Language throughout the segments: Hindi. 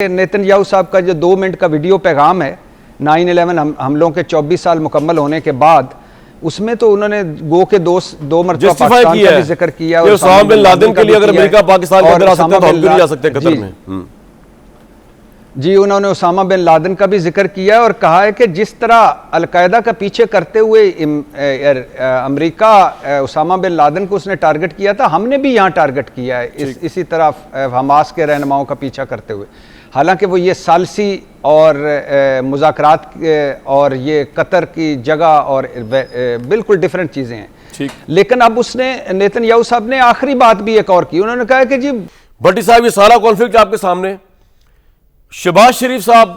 नेतन्याहू साहब का जो 2 मिनट का वीडियो पैगाम है 9/11 हमलों के 24 साल मुकम्मल होने के बाद, उसमें तो उन्होंने गो के दो मरतबा पाकिस्तान का भी जिक्र किया और उसामा बिन लादेन के लिए अगर अमेरिका पाकिस्तान के अंदर आ सकता है तो हम क्यों नहीं जा सकते कतर में। जी, उन्होंने उसामा बिन लादेन का भी जिक्र किया और कहा है कि जिस तरह अलकायदा का पीछे करते हुए अमेरिका उसामा बिन लादेन को उसने टारगेट किया था, हमने भी यहाँ टारगेट किया है इसी तरह हमास के रहनुमाओं का पीछा करते हुए। हालांकि वो ये सालसी और मुज़ाकरात और ये कतर की जगह और बिल्कुल डिफरेंट चीज़ें हैं। लेकिन अब उसने नेतन्याहू साहब ने आखिरी बात भी एक और की, उन्होंने कहा कि जी भट्टी साहब ये सारा कॉन्फ्लिक्ट आपके सामने, शहबाज शरीफ साहब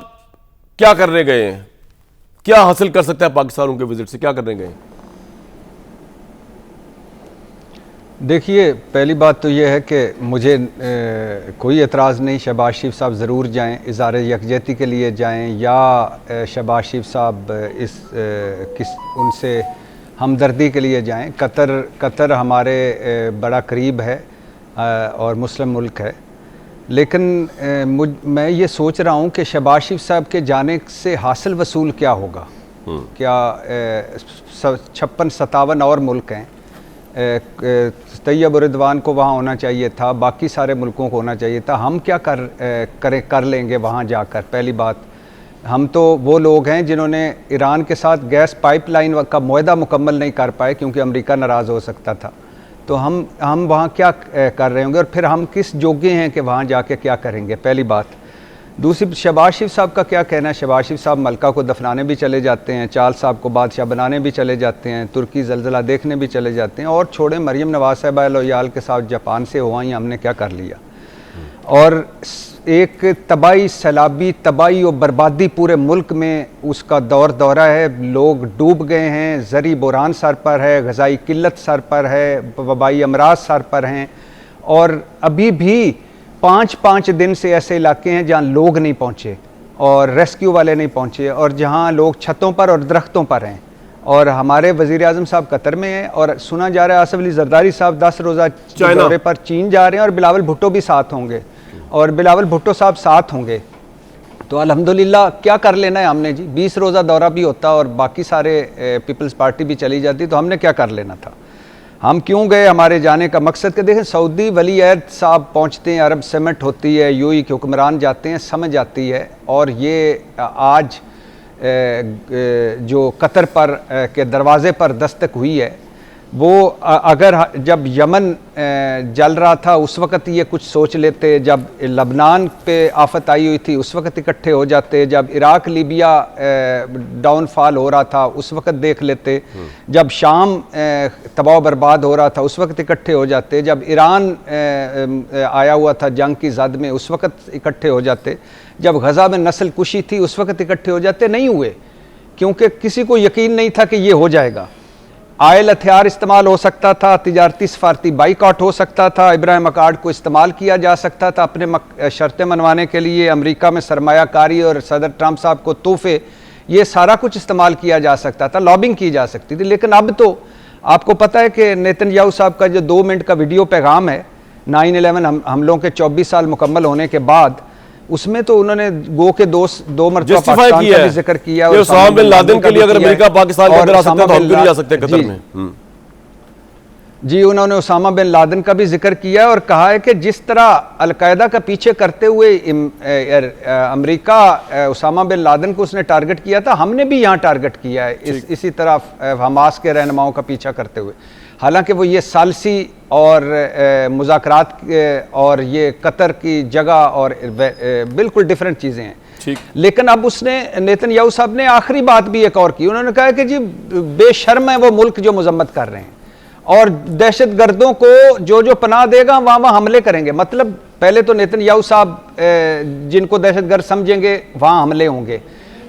क्या करने गए हैं, क्या हासिल कर सकता है पाकिस्तान उनके विजिट से, क्या करने गए हैं? देखिए, पहली बात तो यह है कि मुझे कोई एतराज़ नहीं, शहबाज शरीफ साहब ज़रूर जाएं, इज़हार यकजहती के लिए जाएं या शहबाज शरीफ साहब उनसे हमदर्दी के लिए जाएं। कतर हमारे बड़ा करीब है और मुस्लिम मुल्क है, लेकिन मैं ये सोच रहा हूँ कि शहबाज शरीफ साहब के जाने से हासिल वसूल क्या होगा। क्या 56-57 और मुल्क हैं, तैयब और रिदवान को वहाँ होना चाहिए था, बाकी सारे मुल्कों को होना चाहिए था। हम क्या कर लेंगे वहाँ जाकर? पहली बात, हम तो वो लोग हैं जिन्होंने ईरान के साथ गैस पाइपलाइन का मुआहदा मुकम्मल नहीं कर पाए क्योंकि अमेरिका नाराज़ हो सकता था। तो हम वहाँ क्या कर रहे होंगे और फिर हम किस जोगे हैं कि वहाँ जाके क्या करेंगे? पहली बात। दूसरी, शहबाज शरीफ साहब का क्या कहना है? शहबाज शरीफ साहब मलका को दफनाने भी चले जाते हैं, चाल साहब को बादशाह बनाने भी चले जाते हैं, तुर्की जलजला देखने भी चले जाते हैं, और छोड़े मरियम नवाज साहिबा लोयाल के साथ जापान से हुआ ही हमने क्या कर लिया। और एक तबाही, सैलाबी तबाही और बर्बादी पूरे मुल्क में उसका दौरा है, लोग डूब गए हैं, ज़री बुरान सर पर है, ग़ज़ाई किल्लत सर पर है, वबाई अमराज सर पर हैं, और अभी भी 5-5 दिन से ऐसे इलाके हैं जहाँ लोग नहीं पहुँचे और रेस्क्यू वाले नहीं पहुँचे, और जहाँ लोग छतों पर और दरख्तों पर हैं। और हमारे वज़ीर आज़म साहब कतर में हैं और सुना जा रहा है आसिफ अली जरदारी साहब 10 रोज़ा दौरे पर चीन जा रहे हैं और बिलावल भुट्टो भी साथ होंगे और बिलावल भुट्टो साहब साथ होंगे। तो अल्हम्दुलिल्लाह क्या कर लेना है हमने जी, 20 रोज़ा दौरा भी होता और बाकी सारे पीपल्स पार्टी भी चली जाती तो हमने क्या कर लेना था? हम क्यों गए? हमारे जाने का मकसद के देखें, सऊदी वली अहद साहब पहुँचते हैं, अरब समिट होती है, यूएई के हुक्मरान जाते हैं, समझ आती है। और ये आज जो कतर पर के दरवाज़े पर दस्तक हुई है, वो अगर जब यमन जल रहा था उस वक़्त ये कुछ सोच लेते, जब लबनान पे आफत आई हुई थी उस वक़्त इकट्ठे हो जाते, जब इराक लीबिया डाउनफॉल हो रहा था उस वक़्त देख लेते, जब शाम तबाह बर्बाद हो रहा था उस वक़्त इकट्ठे हो जाते, जब ईरान आया हुआ था जंग की जद में उस वक़्त इकट्ठे हो जाते, जब गज़ा में नस्ल कुशी थी उस वक़्त इकट्ठे हो जाते। नहीं हुए क्योंकि किसी को यकीन नहीं था कि ये हो जाएगा। आयल हथियार इस्तेमाल हो सकता था, तिजारती सफारती बाइकआउट हो सकता था, इब्राहिम अकार्ड को इस्तेमाल किया जा सकता था अपने शर्तें मनवाने के लिए, अमेरिका में सरमायाकारी और सदर ट्रंप साहब को तोहफे, ये सारा कुछ इस्तेमाल किया जा सकता था, लॉबिंग की जा सकती थी। लेकिन अब तो आपको पता है कि नेतन्याहू साहब का जो 2 मिनट का वीडियो पैगाम है 9/11 हमलों के 24 साल मुकम्मल होने के बाद, उसमें तो उन्होंने गो के दो मरतबा पाकिस्तान का भी जिक्र किया और उसामा बिन लादेन के लिए अगर अमेरिका पाकिस्तान के अंदर आ सकता है तो हम क्यों नहीं जा सकते कतर में। जी, उन्होंने उसामा बिन लादेन का भी जिक्र किया और कहा है कि जिस तरह अलकायदा का पीछे करते हुए अमेरिका उसामा बिन लादेन को उसने टारगेट किया था, हमने भी यहाँ टारगेट किया है इसी तरह हमास के रहनुमाओं का पीछा करते हुए। हालांकि वो ये सालसी और मुज़ाकरात और ये कतर की जगह और बिल्कुल डिफरेंट चीज़ें हैं। लेकिन अब उसने नेतन्याहू साहब ने आखिरी बात भी एक और की, उन्होंने कहा कि जी बेशर्म है वो मुल्क जो मजम्मत कर रहे हैं और दहशत गर्दों को जो पनाह देगा वहाँ हमले करेंगे। मतलब पहले तो नेतन्याहू साहब जिनको दहशत गर्द समझेंगे वहाँ हमले होंगे,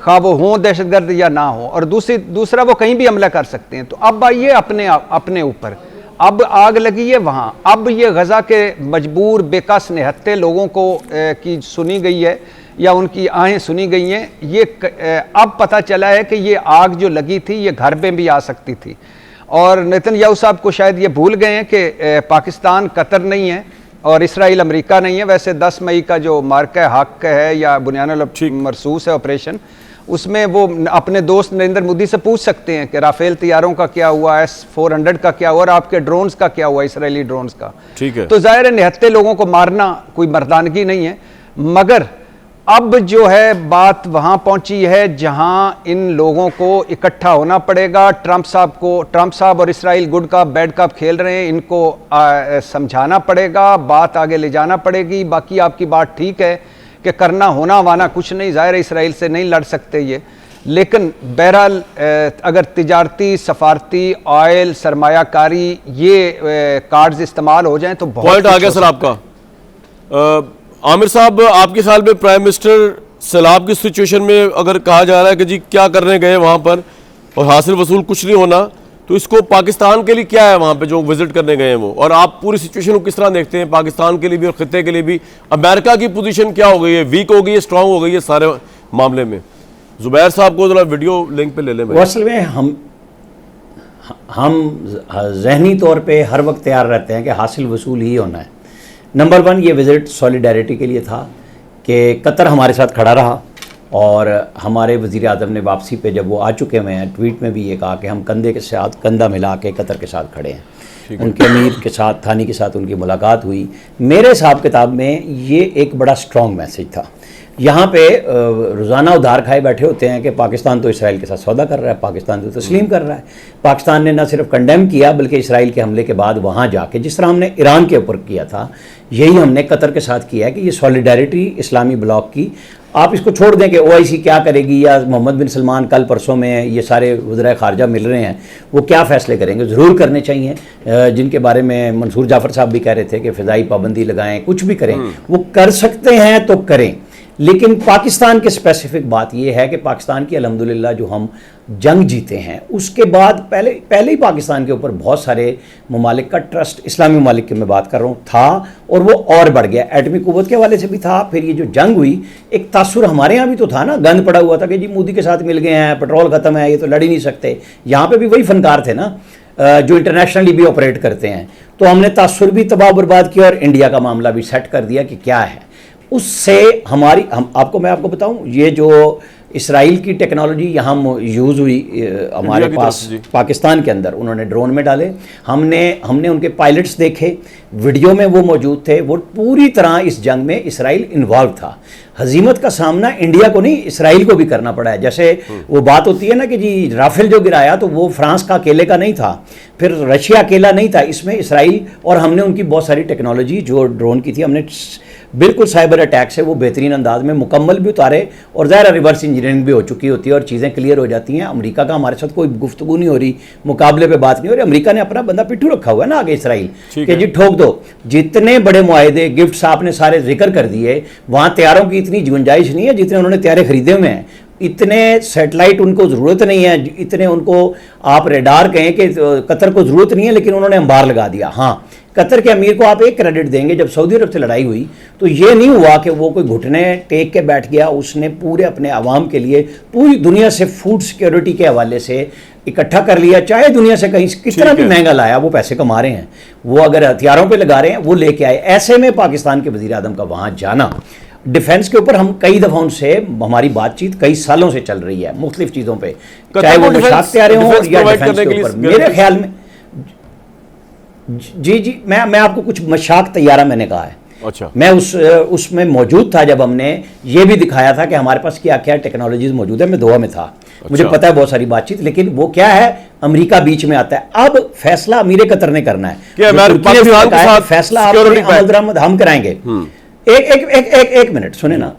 खा वो हों दहशतगर्द या ना हो, और दूसरा वो कहीं भी हमला कर सकते हैं। तो अब आइए अपने ऊपर, अब आग लगी है वहाँ। अब ये गज़ा के मजबूर बेकस निहत्ते लोगों को की सुनी गई है या उनकी आहें सुनी गई हैं। ये अब पता चला है कि ये आग जो लगी थी ये घर में भी आ सकती थी। और नेतन्याहू साहब को शायद ये भूल गए हैं कि पाकिस्तान कतर नहीं है, और इसराइल अमेरिका नहीं है। वैसे 10 मई का जो मार्का हक है या बुनियानुल मरसूस है ऑपरेशन, उसमें वो अपने दोस्त नरेंद्र मोदी से पूछ सकते हैं कि राफेल तैयारों का क्या हुआ, S-400 का क्या हुआ और आपके ड्रोन्स का क्या हुआ, इसराइली ड्रोन्स का। ठीक है। तो जाहिर है निहत्ते लोगों को मारना कोई मर्दानगी नहीं है, मगर अब जो है बात वहां पहुंची है जहां इन लोगों को इकट्ठा होना पड़ेगा। ट्रंप साहब और Israel good cup bad cup खेल रहे हैं, इनको समझाना पड़ेगा, बात आगे ले जाना पड़ेगी। बाकी आपकी बात ठीक है कि करना होना वाना कुछ नहीं, ज़ाहिर है इसराइल से नहीं लड़ सकते ये, लेकिन बहरहाल अगर तिजारती, सफारती, ऑयल, सरमायाकारी ये कार्ड्स इस्तेमाल हो जाएं तो बहुत पॉइंट आ गया सर आपका। आमिर साहब, आपके ख्याल में प्राइम मिनिस्टर सैलाब की सिचुएशन में अगर कहा जा रहा है कि जी क्या करने गए वहां पर और हासिल वसूल कुछ नहीं होना, तो इसको पाकिस्तान के लिए क्या है वहां पे जो विजिट करने गए हैं वो, और आप पूरी सिचुएशन को किस तरह देखते हैं पाकिस्तान के लिए भी और खित्ते के लिए भी? अमेरिका की पोजीशन क्या हो गई है, वीक हो गई है, स्ट्रांग हो गई है सारे मामले में? जुबैर साहब को जरा वीडियो लिंक पे ले लें। असल में हम जहनी तौर पे हर वक्त तैयार रहते हैं कि हासिल वसूल ही होना है। नंबर 1 ये विज़िट सॉलिडारिटी के लिए था कि कतर हमारे साथ खड़ा रहा, और हमारे वज़ीर आज़म ने वापसी पे जब वो आ चुके हुए हैं, ट्वीट में भी ये कहा कि हम कंधे के साथ कंधा मिला के कतर के साथ खड़े हैं। उनके अमीर के साथ, थानी के साथ उनकी मुलाकात हुई। मेरे हिसाब किताब में ये एक बड़ा स्ट्रॉन्ग मैसेज था। यहाँ पे रोज़ाना उधार खाए बैठे होते हैं कि पाकिस्तान तो इसराइल के साथ सौदा कर रहा है, पाकिस्तान तो तस्लीम कर रहा है। पाकिस्तान ने न सिर्फ कंडेम किया बल्कि इसराइल के हमले के बाद वहाँ जाके, जिस तरह हमने ईरान के ऊपर किया था, यही हमने कतर के साथ किया है कि ये सॉलिडारिटी इस्लामी ब्लॉक की। आप इसको छोड़ दें कि OIC क्या करेगी या मोहम्मद बिन सलमान कल परसों में ये सारे वज़ीर ख़ारजा मिल रहे हैं, वो क्या फ़ैसले करेंगे, ज़रूर करने चाहिए। जिनके बारे में मंसूर जाफ़र साहब भी कह रहे थे कि फ़िज़ाई पाबंदी लगाएं, कुछ भी करें, वो कर सकते हैं तो करें। लेकिन पाकिस्तान के स्पेसिफिक बात यह है कि पाकिस्तान की अल्हम्दुलिल्लाह जो हम जंग जीते हैं उसके बाद पहले ही पाकिस्तान के ऊपर बहुत सारे ममालिक का ट्रस्ट, इस्लामी ममालिक की मैं बात कर रहा हूँ, था, और वो और बढ़ गया। एटमी कुव्वत के हवाले से भी था। फिर ये जो जंग हुई, एक तासुर हमारे यहाँ भी तो था ना, गंद पड़ा हुआ था कि जी मोदी के साथ मिल गए हैं, पेट्रोल ख़त्म है, ये तो लड़ ही नहीं सकते। यहाँ पर भी वही फनकार थे ना जो इंटरनेशनली भी ऑपरेट करते हैं। तो हमने तासुर भी तबाह बर्बाद किया और इंडिया का मामला भी सेट कर दिया कि क्या है उससे हमारी। मैं आपको बताऊं, ये जो इसराइल की टेक्नोलॉजी यहाँ यूज़ हुई हमारे पास पाकिस्तान के अंदर, उन्होंने ड्रोन में डाले, हमने उनके पायलट्स देखे, वीडियो में वो मौजूद थे। वो पूरी तरह इस जंग में इसराइल इन्वॉल्व था। हजीमत का सामना इंडिया को नहीं, इसराइल को भी करना पड़ा है। जैसे वो बात होती है ना कि जी राफेल जो गिराया तो वो फ्रांस का अकेले का नहीं था, फिर रशिया अकेला नहीं था, इसमें इसराइल और हमने उनकी बहुत सारी टेक्नोलॉजी जो ड्रोन की थी, हमने बिल्कुल साइबर अटैक से वो बेहतरीन अंदाज में मुकम्मल भी उतारे, और ज़ाहिर रिवर्स इंजीनियरिंग भी हो चुकी होती है और चीज़ें क्लियर हो जाती हैं। अमेरिका का हमारे साथ कोई गुफ्तगू नहीं हो रही, मुकाबले पे बात नहीं हो रही। अमेरिका ने अपना बंदा पिट्ठू रखा हुआ है ना आगे इसराइल कि जी ठोक दो। जितने बड़े मुआहदे, गिफ्ट्स आपने सारे जिक्र कर दिए, वहाँ तैयारों की इतनी गुंजाइश नहीं है जितने उन्होंने तैयारे खरीदे हुए हैं। इतने सैटेलाइट उनको ज़रूरत नहीं है, इतने उनको आप रेडार कहें कि कतर को ज़रूरत नहीं है, लेकिन उन्होंने अंबार लगा दिया। हाँ, कतर के अमीर को आप एक क्रेडिट देंगे, जब सऊदी अरब से लड़ाई हुई तो ये नहीं हुआ कि वो कोई घुटने टेक के बैठ गया, उसने पूरे अपने आवाम के लिए पूरी दुनिया से फूड सिक्योरिटी के हवाले से इकट्ठा कर लिया, चाहे दुनिया से कहीं कितना भी महंगा लाया, वो पैसे कमा रहे हैं। वो अगर हथियारों पे लगा रहे हैं वो लेके आए। ऐसे में पाकिस्तान के वज़ीर आज़म का वहाँ जाना, डिफेंस के ऊपर हम कई दफ़ा उनसे हमारी बातचीत कई सालों से चल रही है मुख्तलिफ चीज़ों पे, चाहे वो मशाक तैयारे हों या डिफेंस के ऊपर। मेरे ख्याल में जी मैं आपको कुछ मशाक तैयारा मैंने कहा है। अच्छा, मैं उसमें मौजूद था जब हमने ये भी दिखाया था कि हमारे पास क्या क्या टेक्नोलॉजीज मौजूद है। मैं दोहा में था। अच्छा। मुझे पता है बहुत सारी बातचीत, लेकिन वो क्या है, अमेरिका बीच में आता है। अब फैसला अमीर कतर ने करना है, फैसला हम कराएंगे। एक मिनट सुने ना,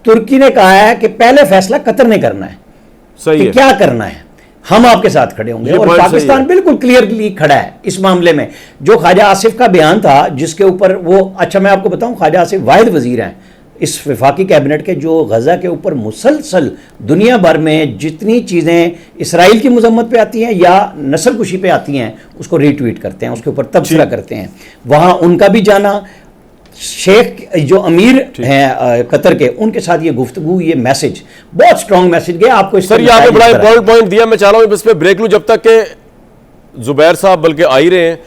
तुर्की ने कहा है कि पहले फैसला कतर ने करना है। सही है, क्या करना है, हम आपके साथ खड़े होंगे। और पाकिस्तान बिल्कुल क्लियरली खड़ा है इस मामले में। जो ख्वाजा आसिफ का बयान था जिसके ऊपर वो, अच्छा मैं आपको बताऊं, ख्वाजा आसिफ वाहिद वजीर हैं इस वफाकी कैबिनेट के जो गजा के ऊपर मुसलसल दुनिया भर में जितनी चीज़ें इसराइल की मजम्मत पे आती हैं या नस्ल कुशी पे आती हैं उसको रीट्वीट करते हैं, उसके ऊपर तबसरा करते हैं। वहाँ उनका भी जाना, शेख जो अमीर हैं कतर के, उनके साथ ये गुफ्तगू, ये मैसेज बहुत स्ट्रॉन्ग मैसेज गया आपको। सर ये आपने बड़ा इंपॉर्टेंट पॉइंट दिया, मैं चाह रहा हूँ इस पर ब्रेक लूँ जब तक के जुबैर साहब बल्कि आ ही रहे हैं।